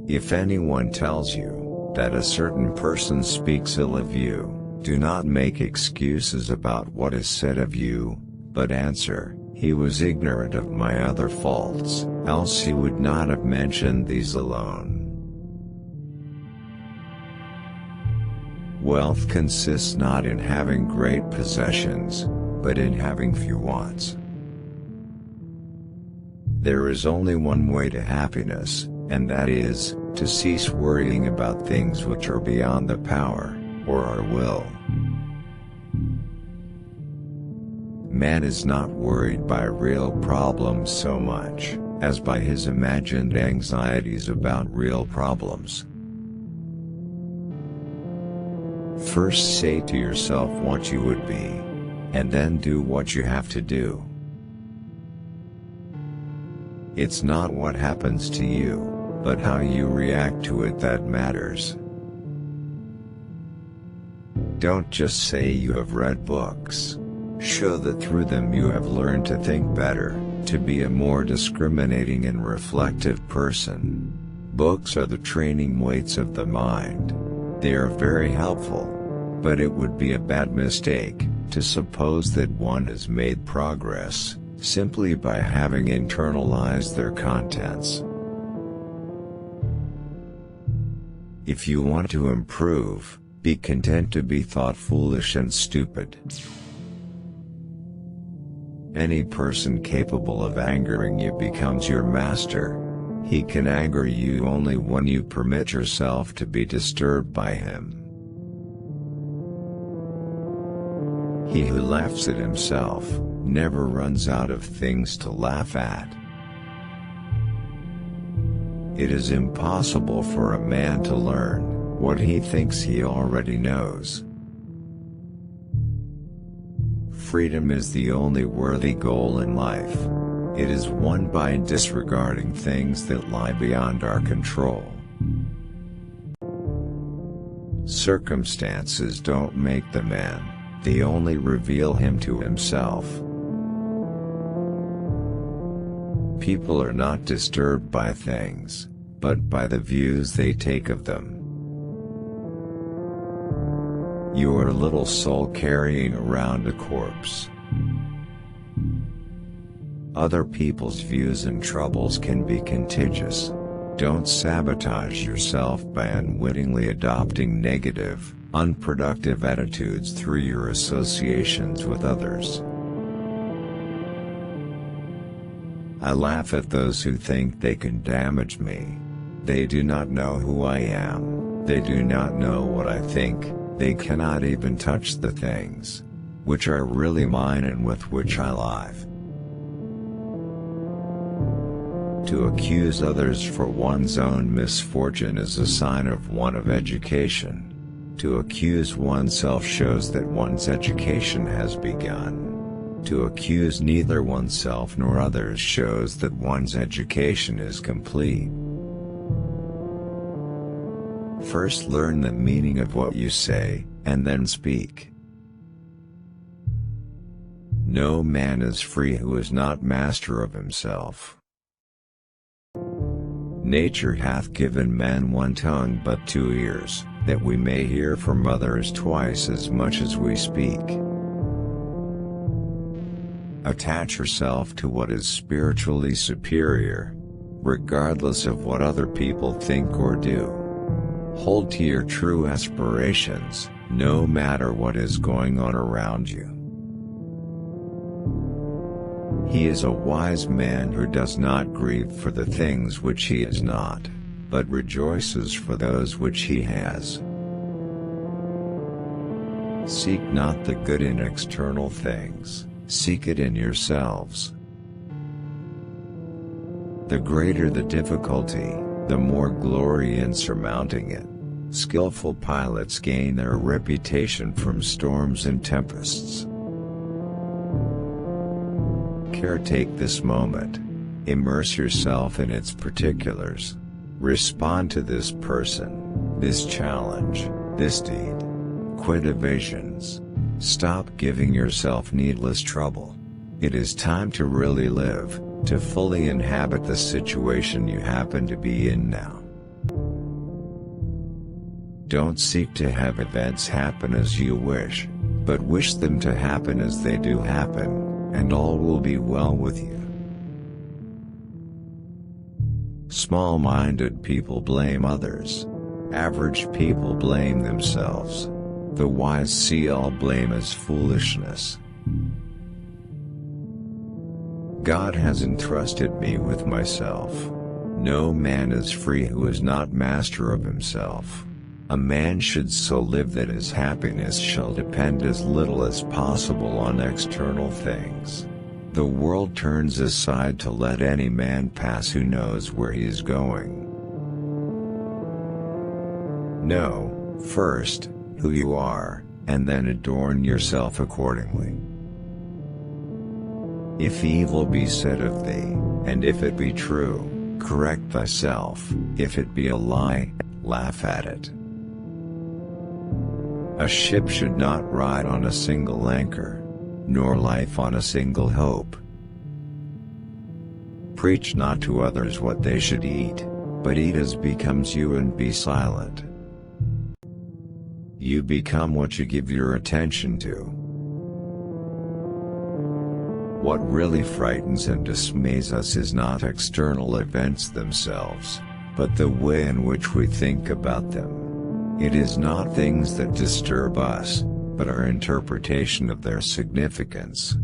If anyone tells you that a certain person speaks ill of you, do not make excuses about what is said of you, but answer, "He was ignorant of my other faults, else he would not have mentioned these alone." Wealth consists not in having great possessions, but in having few wants. There is only one way to happiness, and that is, to cease worrying about things which are beyond the power, or our will. Man is not worried by real problems so much, as by his imagined anxieties about real problems. First say to yourself what you would be, and then do what you have to do. It's not what happens to you, but how you react to it that matters. Don't just say you have read books. Show that through them you have learned to think better, to be a more discriminating and reflective person. Books are the training weights of the mind. They are very helpful, but it would be a bad mistake to suppose that one has made progress simply by having internalized their contents. If you want to improve, be content to be thought foolish and stupid. Any person capable of angering you becomes your master. He can anger you only when you permit yourself to be disturbed by him. He who laughs at himself never runs out of things to laugh at. It is impossible for a man to learn what he thinks he already knows. Freedom is the only worthy goal in life. It is won by disregarding things that lie beyond our control. Circumstances don't make the man, they only reveal him to himself. People are not disturbed by things, but by the views they take of them. You are a little soul carrying around a corpse. Other people's views and troubles can be contagious. Don't sabotage yourself by unwittingly adopting negative, unproductive attitudes through your associations with others. I laugh at those who think they can damage me. They do not know who I am, they do not know what I think, they cannot even touch the things which are really mine and with which I live. To accuse others for one's own misfortune is a sign of want of education. To accuse oneself shows that one's education has begun. To accuse neither oneself nor others shows that one's education is complete. First learn the meaning of what you say, and then speak. No man is free who is not master of himself. Nature hath given man one tongue but 2 ears, that we may hear from others twice as much as we speak. Attach yourself to what is spiritually superior, regardless of what other people think or do. Hold to your true aspirations, no matter what is going on around you. He is a wise man who does not grieve for the things which he is not, but rejoices for those which he has. Seek not the good in external things, seek it in yourselves. The greater the difficulty, the more glory in surmounting it. Skillful pilots gain their reputation from storms and tempests. Caretake this moment. Immerse yourself in its particulars. Respond to this person, this challenge, this deed. Quit evasions. Stop giving yourself needless trouble. It is time to really live, to fully inhabit the situation you happen to be in now. Don't seek to have events happen as you wish, but wish them to happen as they do happen, and all will be well with you. Small-minded people blame others. Average people blame themselves. The wise see all blame as foolishness. God has entrusted me with myself. No man is free who is not master of himself. A man should so live that his happiness shall depend as little as possible on external things. The world turns aside to let any man pass who knows where he is going. Know, first, who you are, and then adorn yourself accordingly. If evil be said of thee, and if it be true, correct thyself. If it be a lie, laugh at it. A ship should not ride on a single anchor, nor life on a single hope. Preach not to others what they should eat, but eat as becomes you and be silent. You become what you give your attention to. What really frightens and dismays us is not external events themselves, but the way in which we think about them. It is not things that disturb us, but our interpretation of their significance.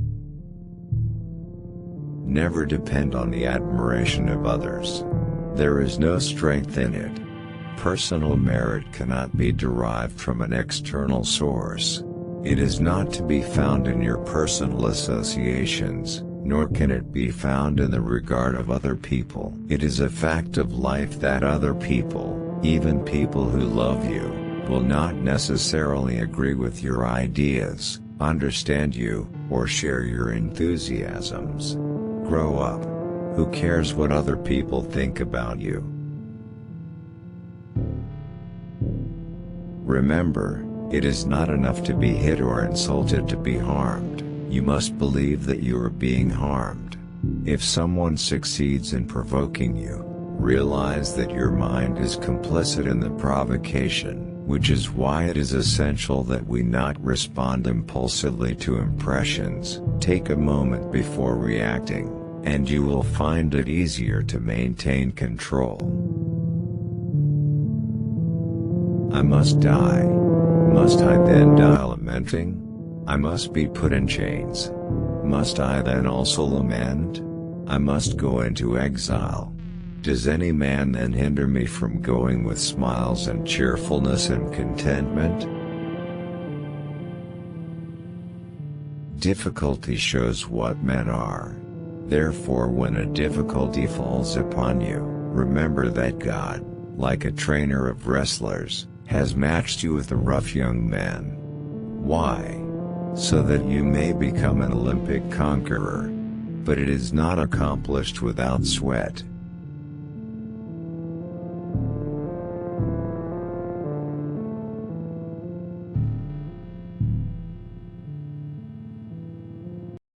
Never depend on the admiration of others. There is no strength in it. Personal merit cannot be derived from an external source. It is not to be found in your personal associations, nor can it be found in the regard of other people. It is a fact of life that other people, even people who love you, will not necessarily agree with your ideas, understand you, or share your enthusiasms. Grow up. Who cares what other people think about you? Remember, it is not enough to be hit or insulted to be harmed. You must believe that you are being harmed. If someone succeeds in provoking you, realize that your mind is complicit in the provocation, which is why it is essential that we not respond impulsively to impressions. Take a moment before reacting, and you will find it easier to maintain control. I must die. Must I then die lamenting? I must be put in chains. Must I then also lament? I must go into exile. Does any man then hinder me from going with smiles and cheerfulness and contentment? Difficulty shows what men are. Therefore, when a difficulty falls upon you, remember that God, like a trainer of wrestlers, has matched you with a rough young man. Why? So that you may become an Olympic conqueror. But it is not accomplished without sweat,